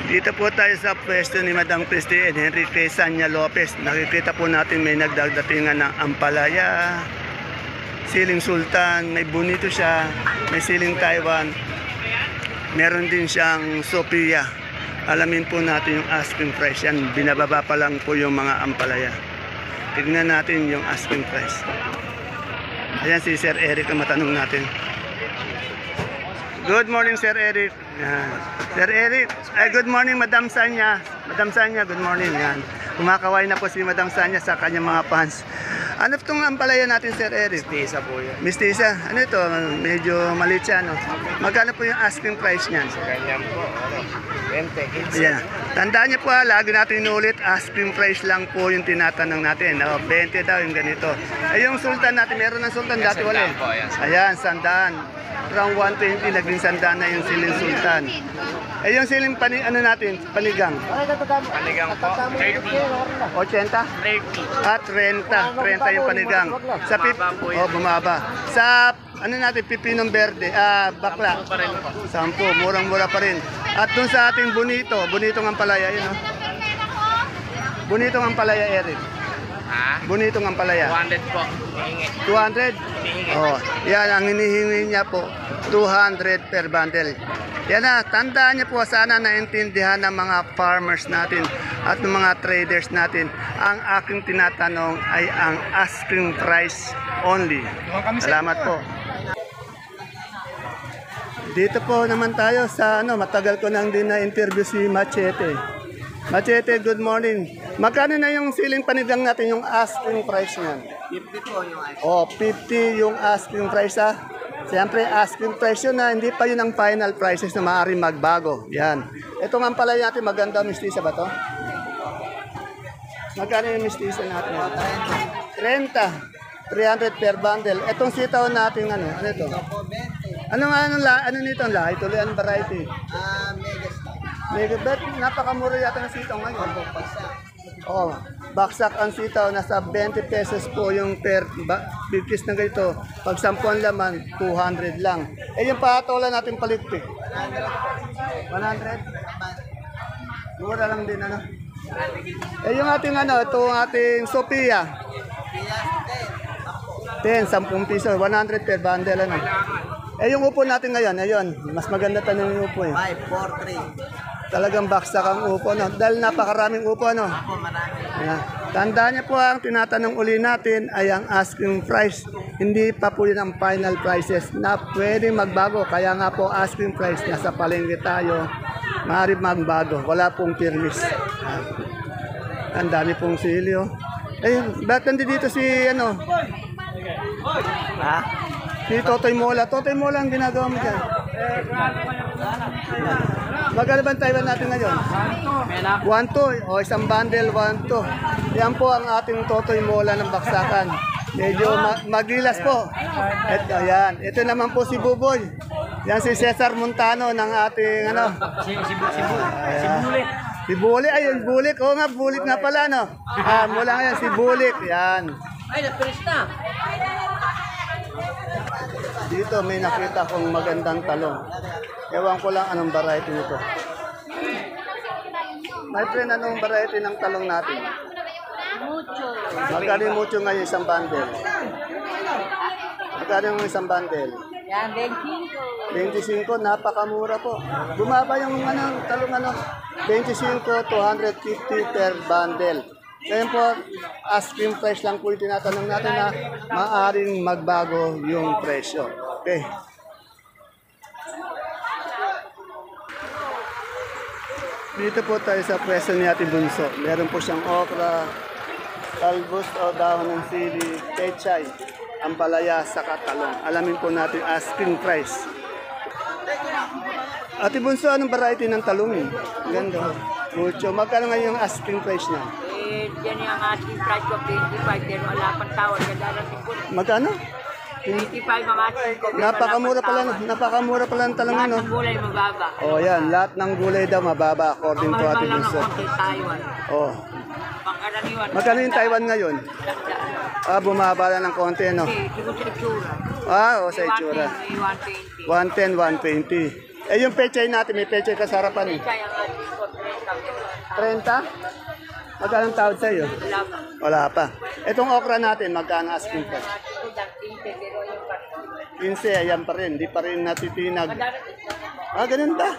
Dito po tayo sa pwesto ni Madam Christie and Enrique Sanya Lopez. Nakikita po natin may nagdadatingan ng ampalaya, siling sultan, may bonito siya, may siling Taiwan, meron din siyang Sophia. Alamin po natin yung asking price. Yan, binababa pa lang po yung mga ampalaya. Tignan natin yung asking price. Ayan si Sir Eric ang matanong natin. Good morning, Sir Eric. Yan. Sir Eric, good morning, Madam Sanya. Madam Sanya, good morning. Yan. Kumakaway na po si Madam Sanya sa kanyang mga fans. Ano itong ampalaya natin, Sir Eric? Mistisa po yan. Mistisa. Ano ito? Medyo maliit siya, no? Magkano po yung asking price niyan? Ganyan po. 20, 15. Ayan. Tandaan niyo po, lagi natin inulit, asking price lang po yung tinatanong natin. 20 daw yung ganito. Yung sultan natin, meron ng sultan dati wala. Po, ayan. Ayan, sandaan. Around 120, naging sandaan na yung siling sultan. Yung siling natin, panigang. Panigang po. 30. 80? 30. At 30 yung panigang. Sa Bumaba po yun. bumaba. Sa natin, pipinong berde, bakla. Pa rin po. 10, murang-mura pa rin. At dun sa ating bonitong ampalaya, yun oh. Bonitong ampalaya, Eric. Ha? Bonitong ampalaya. 200 po. Hingi. 200? Hingi. Oh, yan ang hinihingi niya po, 200 per bundle. Yan na, tandaan niyo po, sana naintindihan ng mga farmers natin at ng mga traders natin. Ang aking tinatanong ay ang asking price only. Salamat po. Dito po naman tayo sa matagal ko nang din na-interview si Machete. Machete, good morning. Magkano na yung siling panigang natin, yung asking price niyan? 50 po yung ice. Oh, 50 yung asking price ha. Siyempre, asking price yun na hindi pa yun ang final prices na maaaring magbago. Yan. Ito nga pala natin, maganda mistisa ba to? Magkano yung mistisa natin? 30. 300 per bundle. Itong sitaw natin, ano ito? Ano nito ang lahi? Tuloy ang variety. Mega bet, napakamura yata ng sitaw ngayon. Oh, baksak ang sitaw, nasa 20 pesos po yung per big piece na ganito. Pag 10 laman, 200 lang. Yung patola natin palikpik. 100? Mura lang din yung ating itong ating Sophia. 10 piso, 100 per bundle yung upo natin ngayon, ayun, mas maganda tanong yung upo 543. Talagang baksak ang upo, dahil napakaraming upo, Yeah. Tandaan niyo po, ang tinatanong uli natin ay ang asking price. Hindi pa po yun ang final prices na pwedeng magbago. Kaya nga po, asking price, nasa palengke tayo, maaaring magbago. Wala pong permis. Ang dami pong silyo. Bakit nandito si, Ha? si Totoy Mola. Totoy Mola ang ginagawa mo dyan. Magkano ba ang Taiwan natin ngayon? 1-2. O, isang bundle, 1-2. Yan po ang ating Totoy Mola ng baksakan. Medyo magilas po. Ayan. Ito naman po si Buboy. Yan si Cesar Montano ng ating Sibulit. Si Bulik. Ayun, Bulik. Oo nga, Bulik nga pala, mula ngayon si Bulik. Yan. Ay, na-finish na. Dito may nakita kong magandang talong. Ewan ko lang anong variety nito. My friend, anong variety ng talong natin? Mucho. Magkano yung mucho ngayon isang bundle? Magkano yung isang bundle? Yan, 25. 25, napakamura po. Bumaba yung talong 25, 250 per bundle. Ngayon po, asking price lang po yung tinatanong natin na maaaring magbago yung presyo. Okay. Dito po tayo sa pwesto ni Ate Bunso. Meron po siyang okra, talbos o dahon ng sili, pechay, ampalaya, saka talong. Alamin po natin asking price. Ate Bunso, anong variety ng talong? Ganda. Mucho. Magkano ngayon yung asking price niya? Yan yung asking price ko, 25. Pero wala pang tawad. Darating ko. Magkano? 25 ang asking ko. Napakamura pala ng talong Lahat ng gulay mababa. Oh, yan. Lahat ng gulay daw mababa according to Ate Mahal lang Bunso. ang konti Taiwan. Oh. Pangkaraniwan. Magkano yung Taiwan ngayon? Bumaba lang ng konti, no? Siguro sa itsura. Sa itsura. 120. 110, 120. Yung pechay natin, may pechay ka sa harapan. Kaya ang asking ko, 30? Magkano ang tawad sa'yo? Wala pa. Wala pa. Itong okra natin, magkano asking price? Ito lang, 15, pero yung parang 15, ayan pa rin. Di pa rin natitinag. madarating Ah, ganun ba?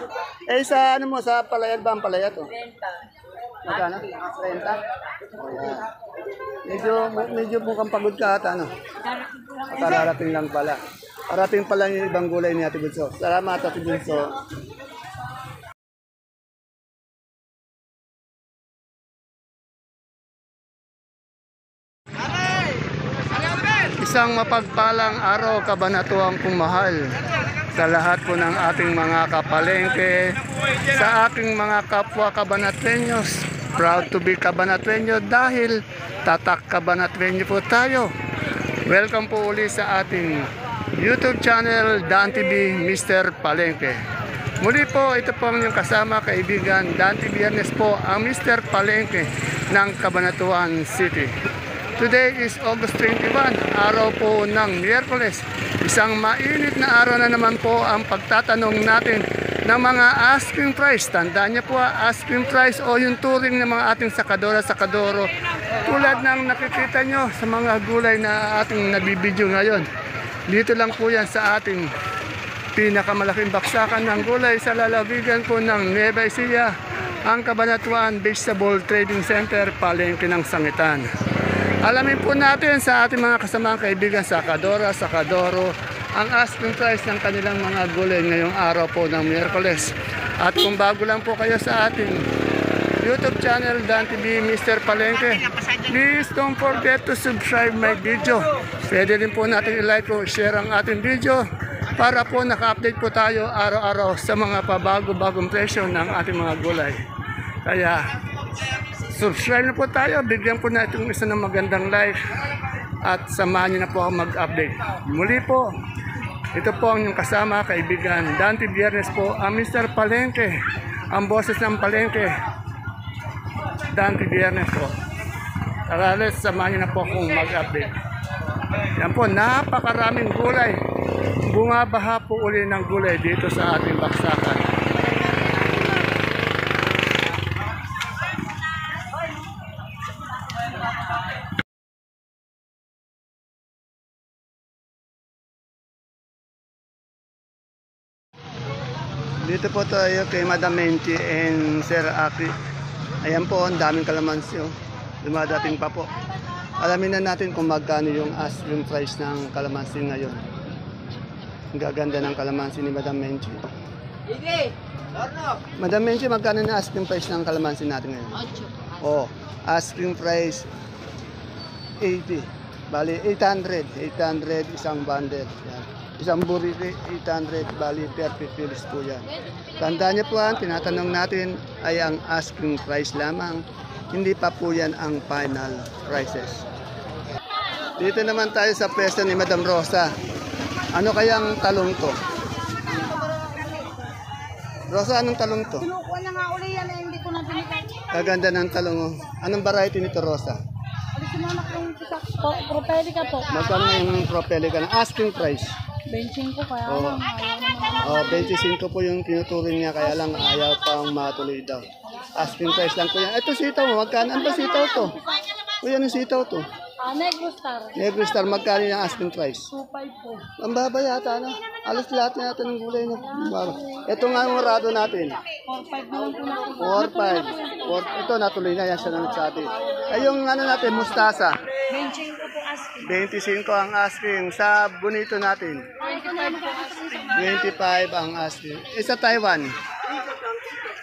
Eh, sa ano mo, sa palayad ba ang palaya to? 30. Magkano? 30? Ayan. Medyo mukhang pagod ka ata, ano? Kararating lang pala. Parating pala yung ibang gulay ni Ate Bunso. Salamat, Ate Bunso. Isang mapagpalang araw, kabanatuang pumahal sa lahat po ng ating mga kapalengke, sa aking mga kapwa kabanatrenyos. Proud to be kabanatrenyo dahil tatak kabanatrenyo po tayo. Welcome po uli sa ating YouTube channel, Dan TV Mr. Palengke. Muli po, ito po ang inyong kasama, kaibigan, Dan TV Biernes po, ang Mr. Palengke ng Cabanatuan City. Today is August 21, araw po ng Miyerkules. Isang mainit na araw na naman po ang pagtatanong natin ng mga asking price. Tandaan niyo po, asking price o yung turing ng mga ating sakadora-sakadoro. Tulad ng nakikita nyo sa mga gulay na ating nabibidyo ngayon. Dito lang po yan sa ating pinakamalaking baksakan ng gulay sa lalawigan po ng Nueva Ecija, ang Cabanatuan Vegetable Trading Center, Palengke ng Sangitan. Alamin po natin sa ating mga kasamang kaibigan sa Sakadoro, ang asking price ng kanilang mga gulay ngayong araw po ng Miyerkules. At kung bago lang po kayo sa ating YouTube channel, Dan TV Mr. Palengke, please don't forget to subscribe my video. Pwede rin po natin i-like o share ang ating video para po naka-update po tayo araw-araw sa mga pabago-bagong presyo ng ating mga gulay. Kaya subscribe na po tayo, bigyan po natin isa ng magandang like at samahan niyo na po ako mag-update. Muli po, ito po ang inyong kasama, kaibigan, Dan TV Biernes po, ang Mr. Palengke, ang boses ng Palengke, Dan TV Biernes po. Tara, let's samahan niyo na po akong mag-update. Yan po, napakaraming gulay. Bumabaha po uli ng gulay dito sa ating baksakan. Dito po tayo kay Madam Menchi and Sir Aki. Ayan po, ang daming kalamansi. Oh. Dumadating pa po. Alamin na natin kung magkano yung asking price ng kalamansi ngayon. Ang gaganda ng kalamansi ni Madam Menchi. Madam Menchi, magkano na asking price ng kalamansi natin ngayon? 8. Oh, asking price 80. Bali, 800. 800 isang bundle. Yan. Isang burrito, 800, bali 30 kilos po yan. Tandaan niyo po, ang tinatanong natin ay ang asking price lamang. Hindi pa po yan ang final prices. Dito naman tayo sa pwesto ni Madam Rosa. Ano kayang talong to? Rosa, anong talong to? Kinukuha na nga uli yan eh, hindi ko na binigay. Kaganda ng talong. Oh. Anong variety nito, Rosa? Alisin mo anak yung isa. Propelica po. Magkano yung propelica na asking price? 25 kaya Oh. lang. Ayaw naman. Oh, 25 po yung tinuturing niya, kaya lang ayaw pang matuloy daw. Asking price lang po yan. Ito sitaw mo, magkano? Ano ba sitaw to? Kuya, anong sitaw to? Negro Star. Negro Star, magkano yung asking price? 25 po. Ang baba yata, ano? Alas lahat na natin ng gulay na baba. Ito nga yung murado natin. 45 na lang po na. 4-5. Ito, natuloy na yan, siya na nagsabi. Ay, yung ano natin, mustasa. 25 po asking. 25 ang asking. Sa bonito natin, 25 po asking. 25 ang asking. Sa Taiwan,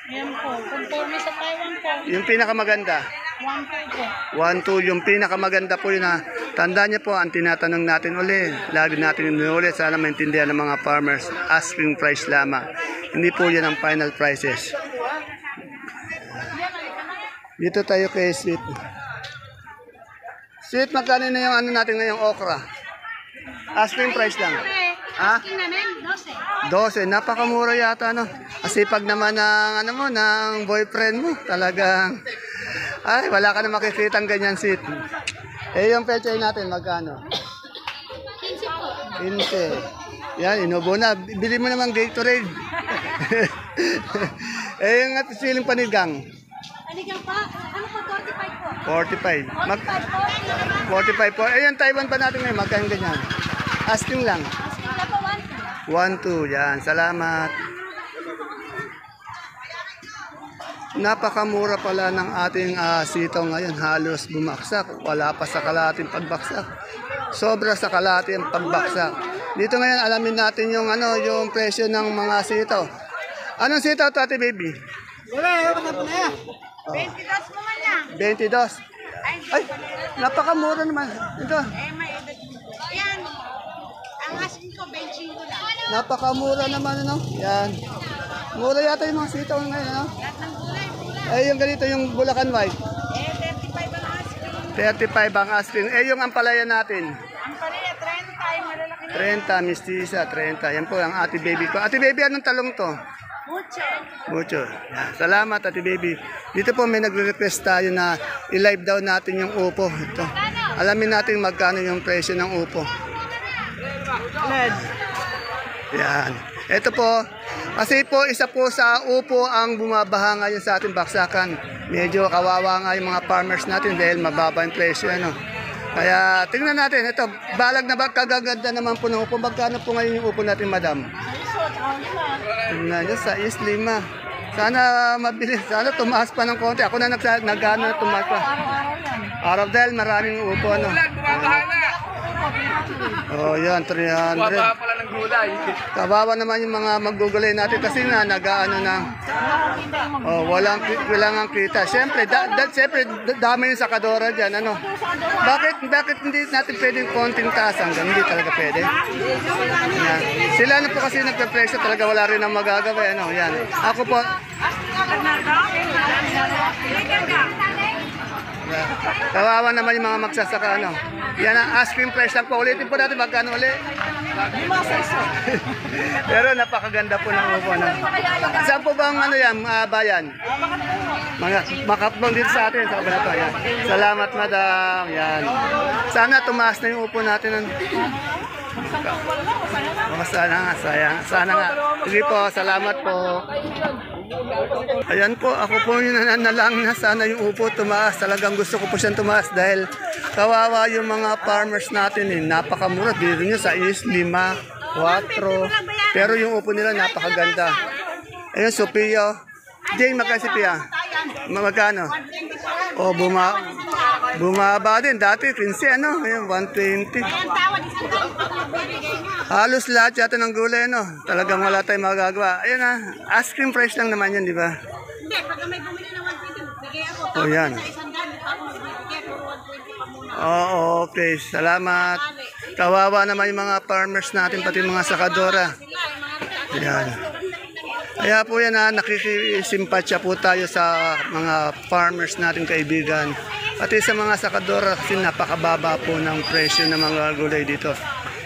Ayan po. Conforme sa Taiwan po. yung pinakamaganda. 1 po. 1-2, yung pinakamaganda po yun ha. Tandaan niyo po, ang tinatanong natin uli, lagi natin inuulit, sana maintindihan ng mga farmers, asking price lamang. Hindi po yan ang final prices. Dito tayo kay Sweet. Sweet, magkano na yung ano natin ngayong okra? Asking price lang. Ha? Asking namin, 12. 12, napakamura yata, no? Kasi pag naman ng, ano mo, ng boyfriend mo, talagang, ay, wala ka na makikita ng ganyan seat. Eh, yung pechay natin, magkano? 15 po. 15. Yan, inubo na. Bili mo naman Gatorade. Eh, yung siling panigang, Anigang pa? Ano po, 45 po? 45. 45 po? 45 po. Eh, yung Taiwan pa natin ngayon, magkano ganyan? Asking lang. Asking na po, 1. 1, 2, yan. Salamat. Napakamura pala ng ating sitaw ngayon. Halos bumaksak. Wala pa sa kalating pagbaksak. Sobra sa kalating pagbaksak. Dito ngayon, alamin natin yung, yung presyo ng mga sitaw. Anong sitaw to, Ate Baby? Wala, wala po na yan. 22 mo man lang. 22. Ay, napakamura naman. Ito, Yan. Ang asking ko, 25 lang. napakamura naman, Yan. Mura yata yung mga sitaw ngayon, Lahat ng gulay. Eh, yung ganito, yung Bulacan White. 35 ang asking. 35 ang asking. Eh, yung ampalaya natin. Ang palaya, 30 ay malalaki na. 30, mistisa, 30. Yan po ang Ate Baby ko. Ate Baby, anong talong to? Mucho. Mucho. Yan. Salamat, Ate Baby. Dito po may nagre-request tayo na i-live daw natin yung upo. Ito. Alamin natin magkano yung presyo ng upo. Yan. Ito po. Kasi po, isa po sa upo ang bumabaha ngayon sa ating baksakan. Medyo kawawa nga yung mga farmers natin dahil mababa yung presyo. Kaya tingnan natin. Ito, balag na ba? Kagaganda naman po ng upo. Magkano po ngayon yung upo natin, madam? Tingnan nyo, sa islima. Sana mabilis. Sana tumaas pa ng konti. Ako na nag-ano na tumaas pa. Araw dahil maraming upo. Oh, yan, 300. Baba pala ng gulay. Kawawa naman yung mga maggugulay natin kasi nga nag-ano na. Oh, walang kita. Siyempre, siyempre dami yung sakadora diyan, Bakit hindi natin pwedeng konting taas hanggang hindi talaga pwede? Yan. Sila na po kasi nagpe-presyo talaga wala rin ang magagawa, Yan. Ako po kawawa naman yung mga magsasaka, Yan ang ice cream price lang po. Ulitin po natin magkano ulit. Pero napakaganda po ng upo. Saan po bang yan, bayan? Makatbong dito sa atin sa Kabanata. Yan. Salamat, madam. Yan. Sana tumaas na yung upo natin. Sana nga, sayang. Sana nga. Sige po, salamat po. Ayan po, ako po yung nananalang na sana yung upo tumaas. Talagang gusto ko po siyang tumaas dahil kawawa yung mga farmers natin. Napakamura. Dito nyo sa 5, 4. Pero yung upo nila napakaganda. Ayun, Sophia. Jane, magkano Sophia? Magkano? O, bumaba din. Dati 15, Ayun, 120. Halos lahat yata ng gulay, Talagang wala tayong magagawa. Ayun ice cream price lang naman yan, di ba? Hindi, pag may bumili ng 120, bigay ako. O, yan. Sa isang dami, ako bigay ko 120 pa muna. Oo, okay. Salamat. Kawawa naman yung mga farmers natin, pati mga sakadora. Yan. Kaya po yan nakikisimpatsya po tayo sa mga farmers natin kaibigan. Pati sa mga sakadora kasi napakababa po ng presyo ng mga gulay dito.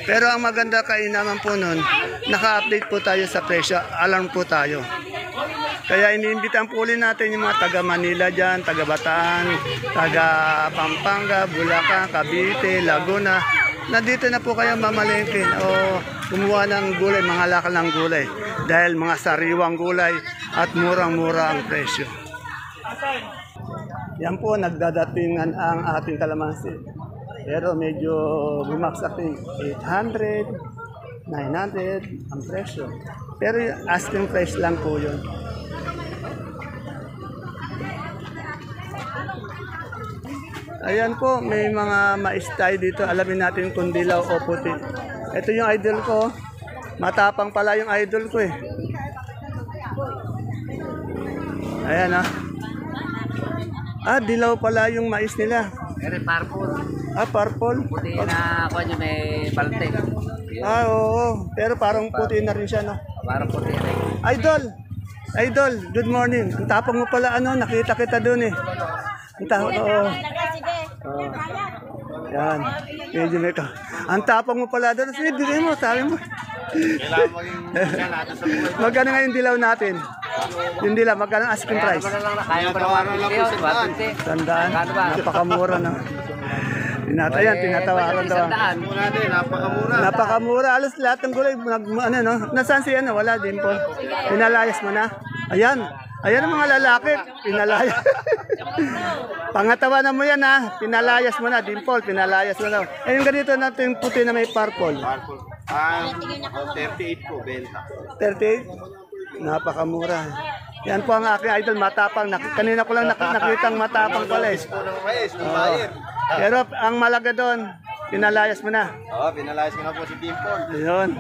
Pero ang maganda kainaman po nun, naka-update po tayo sa presyo, alarm po tayo. Kaya iniimbitan po ulit natin yung mga taga Manila dyan, taga Bataan, taga Pampanga, Bulacan, Cavite, Laguna. Na dito na po kayo mamalengke o kumuha ng gulay, mga lakal ng gulay. Dahil mga sariwang gulay at murang-mura ang presyo. Yan po, nagdadatingan ang ating kalamansi. Pero medyo bumaksak din. 800, 900 ang presyo. Pero asking price lang po yun. Ayan po, may mga mais tayo dito. Alamin natin kung dilaw o puti. Ito yung idol ko. Matapang pala yung idol ko Ayan dilaw pala yung mais nila. Ere, purple. Purple. Puti na ako nyo may balte. Oo. Pero parang puti na rin siya, Parang puti rin. Idol, good morning. Ang tapang mo pala, nakita kita dun Ang tapang, Yan. Medyo may ka. Ang tapang mo pala doon. Sige, bigay mo, sabi mo. Magkano nga yung dilaw natin? Yung dilaw, magkano ang asking price? Kaya pa naman lang po sa 120. Sandaan. Napakamura na. Tinatawaran daw. Napakamura. Alas lahat ng gulay. Nasaan si Wala din po. Pinalayas mo na. Ayan. Ayan ang mga lalaki, pinalayas. Pangatawanan mo yan ha, pinalayas mo na, Dimple, pinalayas mo na. Eh yung ganito natin yung puti na may purple. 38 po, benta. 38? Napakamura. Yan po ang aking idol, matapang. Kanina ko lang nakitang matapang pala eh. Oo. Pero ang malaga doon, pinalayas mo na. Oo, pinalayas ko na po si Dimple. Yun.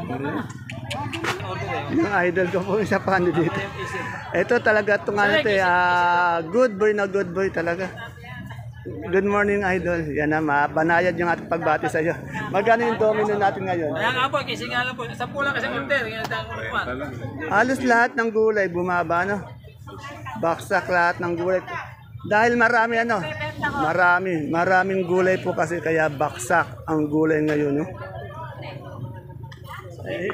Yung idol ko po isa pa dito. Ito talaga itong ano ito, good boy na good boy talaga. Good morning, idol. Yan na, mabanayad yung ating pagbati sa iyo. Magkano yung domino natin ngayon? Kaya nga po, kasi nga lang po, 10 lang kasi order. Halos lahat ng gulay bumaba, no? Baksak lahat ng gulay. Dahil marami ano, maraming gulay po kasi kaya baksak ang gulay ngayon, no? Eh,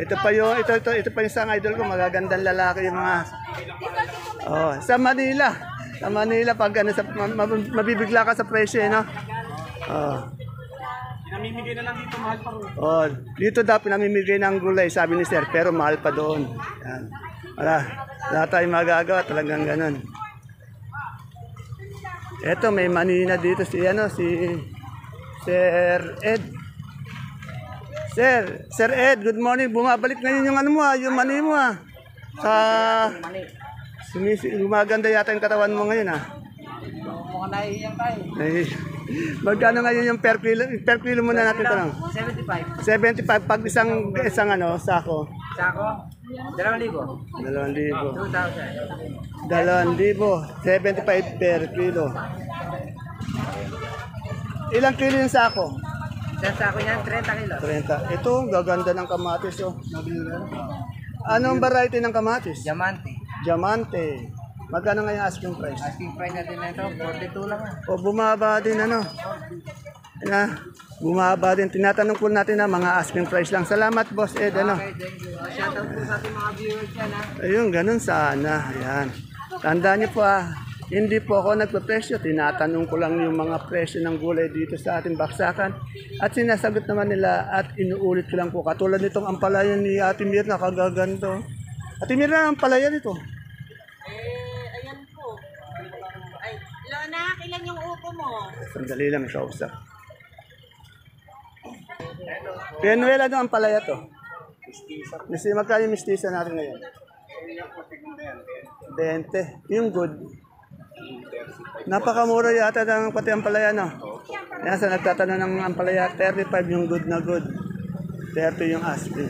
ito pa yung isang idol ko, magagandang lalaki yung mga sa Manila. Sa Manila pag ano, mabibigla ka sa presyo, no? Namimigay na lang dito, mahal pa rin. Oh, dito daw pinamimigay ng gulay, sabi ni Sir, pero mahal pa doon. Yan. Wala tayong magagawa, talagang ganun. Eto, may manina dito si Sir Ed. Sir Ed, good morning. Bumabalik ngayon yung ano mo, yung mani mo gumaganda yata yung katawan mo ngayon Mukhang nahihiyang tayo. Magkano ngayon yung per kilo muna natin ito lang? 75. 75 pag isang ano, sako. Sako? 2,000. 2,000. 2,000. 75 per kilo. Ilang kilo yung sako? Sa sako niyan, 30 kilos. 30. Ito, gaganda ng kamatis. Oh. Anong variety ng kamatis? Diamante. Magkano nga yung asking price? Asking price natin na ito, 42 lang. O bumaba din ano? Bumaba din. Tinatanong po natin na mga asking price lang. Salamat Boss Ed. Ano? Okay, thank you. Shoutout po sa ating mga viewers yan Ayun, ganun sana. Ayan. Tandaan niyo po hindi po ako nagpe-presyo. Tinatanong ko lang yung mga presyo ng gulay dito sa ating baksakan. At sinasagot naman nila at inuulit ko lang po. Katulad nitong ampalaya ni Ate Mirna, kagaganto. Ate Mirna, ampalaya nito. Ayan po. Ay, Lona, kailan yung upo mo? Sandali lang, kausap. Pianuela ng ampalaya to. Magkano yung mistisa natin ngayon? 20. Yung good. Napakamura yata ng pati ampalaya, no? Yan, sa nagtatanong ng ampalaya, 35 yung good na good. 30 yung aspin.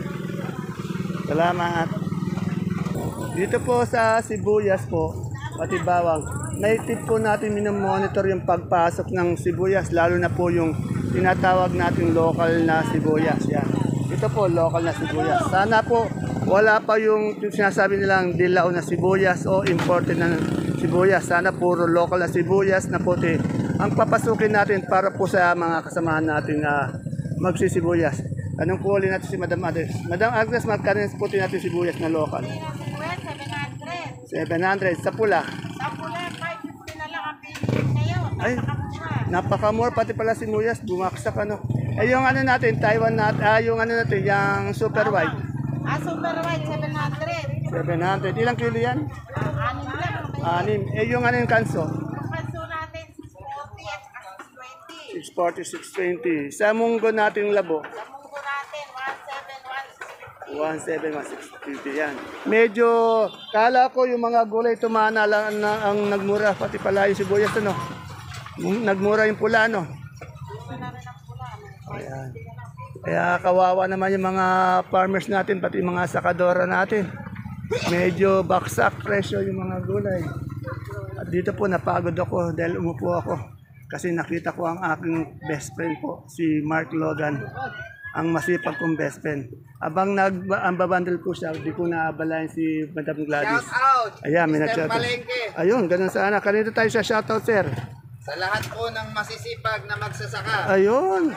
Salamat. Dito po sa sibuyas po, pati bawang, naitip po natin minomonitor yung pagpasok ng sibuyas, lalo na po yung tinatawag natin local na sibuyas. Yan. Ito po, local na sibuyas. Sana po, wala pa yung sinasabi nilang dilaw na sibuyas o imported na sibuyas. Sana puro local na sibuyas na puti ang papasukin natin para po sa mga kasamahan natin na magsisibuyas. Anong po ulit natin si Madam Agnes? Madam Agnes, magkano yung puti natin sibuyas na local? 700. Sa pula? Sa pula, 550 na lang ang pinipin ngayon. Ay, Napakamura. napakamura. Pati pala sibuyas, bumaksak ano. Eh yung ano natin, Taiwan natin, yung ano natin, yung super white. Super white, 700. 700. Ilang kilo yan? Anim lang. 6. Eh yung ano yung kanso? Yung panso natin, 640 at saka 620. 640, 620. Sa munggo nating labo? Sa munggo natin, 1,650 yan. Medyo, kala ko yung mga gulay tumana lang ang nagmura, pati pala yung sibuyas, ano? Nagmura yung pula, no? Ayan. Kaya kawawa naman yung mga farmers natin, pati yung mga sakadora natin. Medyo baksak presyo yung mga gulay. At dito po napagod ako dahil umupo ako. Kasi nakita ko ang aking best friend po, si Mark Logan. Ang masipag kong best friend. Abang babandal ko siya, di ko naabalayan si Madam Gladys. Shout out! Ayan, may Mr. nag-shoutout. Palengke. Ayun, ganun sana. Kanito tayo siya shoutout, sir. Sa lahat po ng masisipag na magsasaka. Ayun.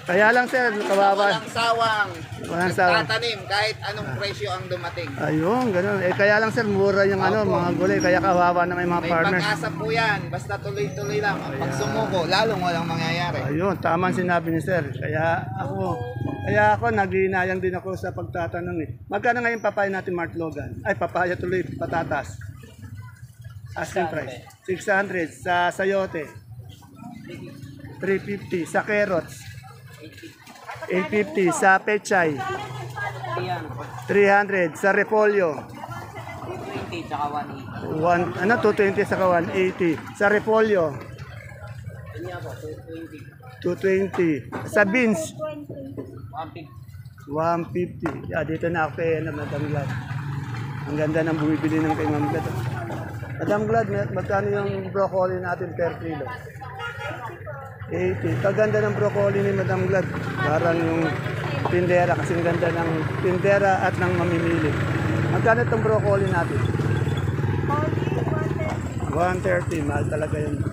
Kaya lang, sir, kawawa. Walang sawang. Walang sawang. Nagtatanim kahit anong presyo ang dumating. Ayun, ganun. Eh, kaya lang, sir, mura yung ano, mga gulay. Kaya kawawa na may mga May farmers. pag-asa po yan. Basta tuloy-tuloy lang. Ang pagsumuko, lalong walang mangyayari. Ayun, tama ang sinabi ni sir. Kaya ako naghinayang din ako sa pagtatanong eh. Magkano ngayon papaya natin, Mark Logan? Ay, papaya tuloy, patatas. Asking price. 600 sa sayote. 350 sa carrots. 850 sa pechay. 300 sa repolyo. 220 tsaka 220 saka 180 sa repolyo. 220 sa beans. 150. Yeah, dito na ako kay Madam Glad. Ang ganda ng bumibili ng kay Ma'am Glad. Madam Glad, magkano yung broccoli natin per kilo? 80. Kaganda ng broccoli ni Madam Glad. Parang yung tindera, kasi ang ganda ng tindera at ng mamimili. Magkano itong broccoli natin? 130. Mahal talaga yung,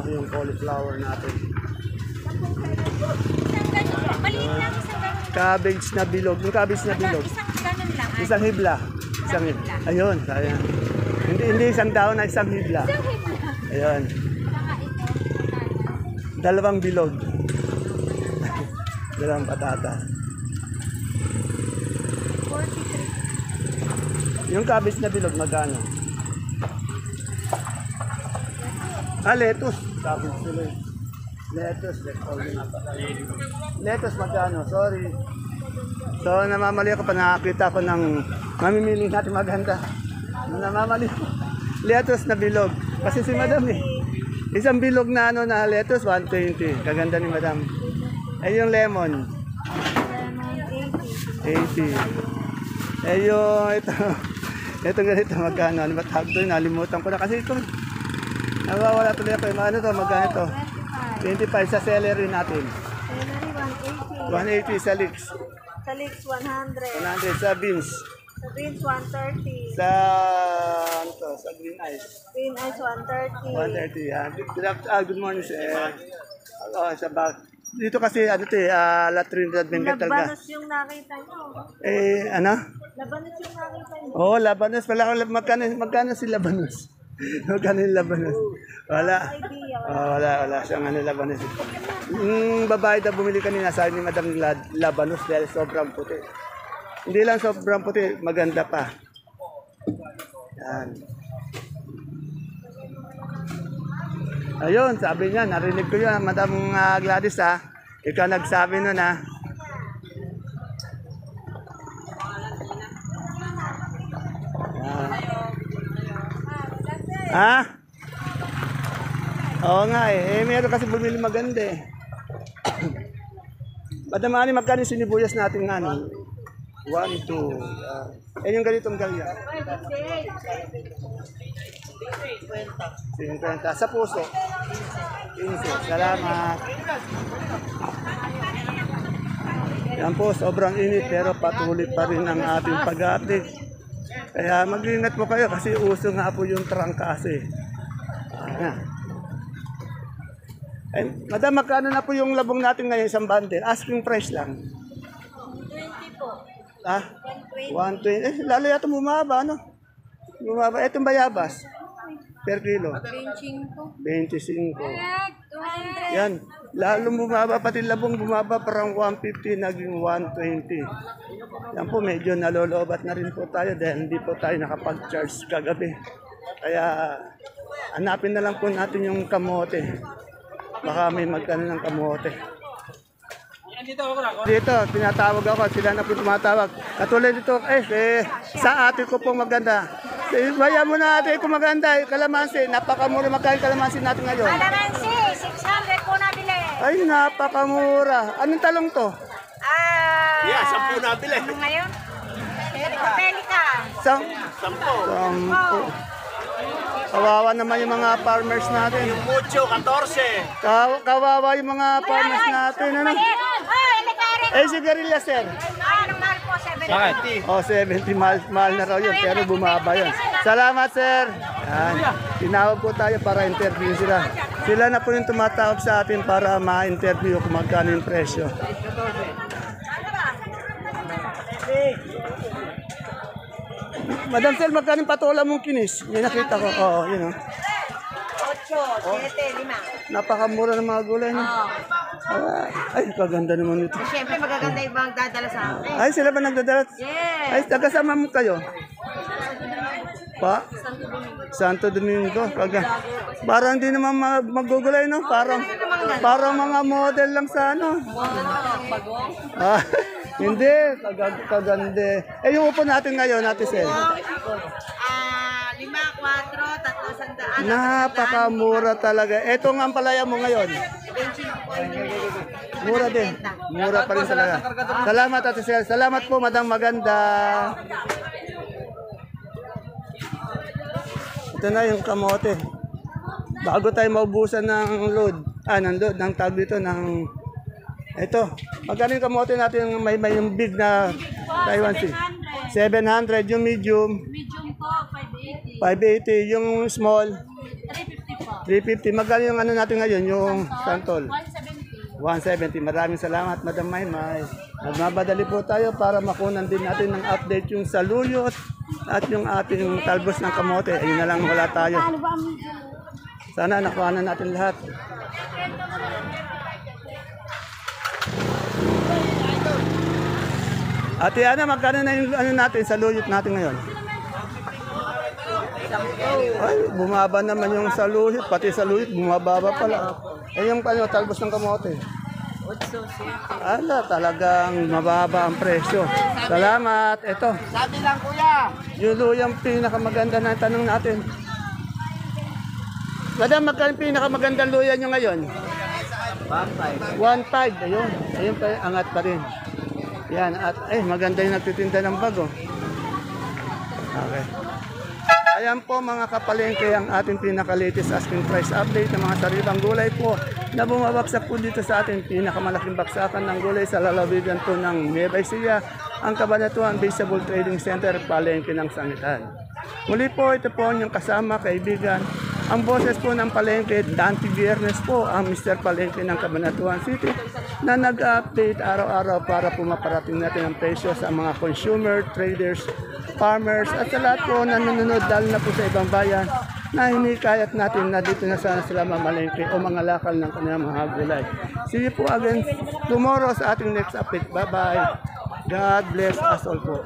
yung cauliflower natin. Maliit lang, isang ganun. Cabbage na bilog. Yung cabbage na bilog. Isang ganun lang. Isang hibla. Isang hibla. Ayun, sayang. Hindi isang daon na isang hibla. Ayun. Dalawang bilog. Dalawang patatas. 43. Yung cabbage na bilog, magkano? Lettuce. Cabbage bilog. Lettuce. Lettuce, magkano? Sorry. So, namamali ako pa nakakita ko ng mamimili natin maganda. Namamali ko. Lettuce na bilog. Kasi si Madam isang bilog na na lettuce, 120. Kaganda ni Madam. Yung lemon. 80. Yung ito ganito magkano. Ano ba tawag doon? Nalimutan ko na. Kasi ito, nawawala tuloy ako. Ano to? Magkano to? 25 sa celery natin. Celery, 180 sa leeks. Sa leeks, 100. 100 sa beans. Sa beans, 130. Sa sa green ice. Green ice, 130. 130. Good morning sir. Sa bag. Dito kasi La Trinidad Benguet talaga. Labanos yung nakita nyo. Ano? Labanos yung nakita nyo. Oh, Labanos. Magkano si Labanos? Magkano yung Labanos? Wala. Wala siyang Labanos. Yung babae na bumili kanina, sabi ni Madam Labanos dahil sobrang puti. Hindi lang sobrang puti, maganda pa. Yan. Ayun, sabi niya, narinig ko yun, Madam Gladys ha. Ikaw nagsabi nun ha. Ha? Oo nga meron kasi bumili maganda eh. Madam Ani, magkano sinibuyas natin nga 1, 2. Yung ganitong galya. 50. Sa puso. 15. Salamat. Yan po, sobrang init pero patuloy pa rin ang ating pag-update. Kaya mag-ingat po kayo kasi uso nga po yung trangkase. Madam, magkano na po yung labong natin ngayon isang bundle? Asking price lang. 20 po. 120. Lalo yata bumaba, ano? Bumaba. Itong bayabas. Per kilo. 25. 25. 200. Yan. Lalo bumaba, pati labong bumaba parang 150, naging 120. Yan po, medyo nalolobat na rin po tayo dahil hindi po tayo nakapag-charge kagabi. Kaya hanapin na lang po natin yung kamote. Baka may magkano ng kamote. Dito, tinatawag ako. Sila na po tumatawag. Katulad dito, sa ate ko pong maganda. Baya mo na ate ko maganda. Kalamansi, napakamura magkain kalamansi natin ngayon. Kalamansi, 600 po nabili. Ay, napakamura. Anong talong to? Yeah, 10 nabili. Ano ngayon? Pelika. 10. Kawawa naman yung mga farmers natin. Yung mucho, 14. Kawawa yung mga farmers natin. Ano? Sigarilyas, sir. Anong mahal po? 70. 70. Mahal na raw yun, pero bumaba yun. Salamat, sir. Yan. Tinawag po tayo para interview sila. Sila na po yung tumatawag sa atin para ma-interview kung magkano yung presyo. Madam Sel, magkano yung patola mong kinis? Yung nakita ko. Oo, yun o. 8, 7, 5. Napakamura ng mga gulay niya. Ay, kaganda naman ito. Siyempre, magaganda yung bang dadala sa akin. Ay, sila ba nagdadala? Yes. Ay, tagasama mo kayo? Pa? Santo Domingo. Parang hindi naman magugulay, no? Parang mga model lang sa ano. Ah, hindi, kagande. Eh, yung upo natin ngayon, Ate Sel. 5, 4, 300. Napakamura talaga. Ito nga ang palaya mo ngayon. Mura din. Mura pa rin talaga. Salamat, Ate Sel. Salamat po, Madam Maganda. Ito na yung kamote. Bago tayo maubusan ng load. Ng tag dito, ito. Magkano yung kamote natin may yung big na Taiwan Sea? 700. Yung medium? Medium po, 580. 580. Yung small? 350 po. 350. Magkano yung ano natin ngayon? Yung santol? 170. 170. Maraming salamat, Madam Maymay. Magmabadali po tayo para makunan din natin ng update yung saluyot at yung ating talbos ng kamote. Ayun na lang, wala tayo. Sana nakuha na natin lahat. Ate Ana, magkano na yung ano natin, saluyot natin ngayon? Ay, bumaba naman yung saluyot, pati saluyot, bumababa pala. Eh yung talbos ng kamote. Ala, talagang mababa ang presyo. Salamat. Ito. Sabi lang kuya. Yung luyang pinakamaganda na tanong natin. Madam, magkano yung pinakamagandang luya nyo ngayon? 1.5. 1.5. Ayun. Ayun pa, angat pa rin. Yan. At, maganda yung nagtitinda ng bago. Okay. Ayan po mga kapalengke ang ating pinaka-latest asking price update ng mga sariwang gulay po na bumabagsak po dito sa ating pinakamalaking baksakan ng gulay sa lalawigan po ng Nueva Ecija, ang Cabanatuan Vegetable Trading Center, Palengke ng Sangitan. Muli po ito po yung kasama, kaibigan, ang boses po ng Palengke, Dante Viernes po, ang Mr. Palengke ng Cabanatuan City na nag-update araw-araw para po maparating natin ang presyo sa mga consumer, traders, farmers at sa lahat po na nanonood lalo na po sa ibang bayan na hinikayat natin na dito na sana sila mamalengke o mga lakal ng kanilang mga gulay. See you po again tomorrow sa ating next update. Bye-bye. God bless us all po.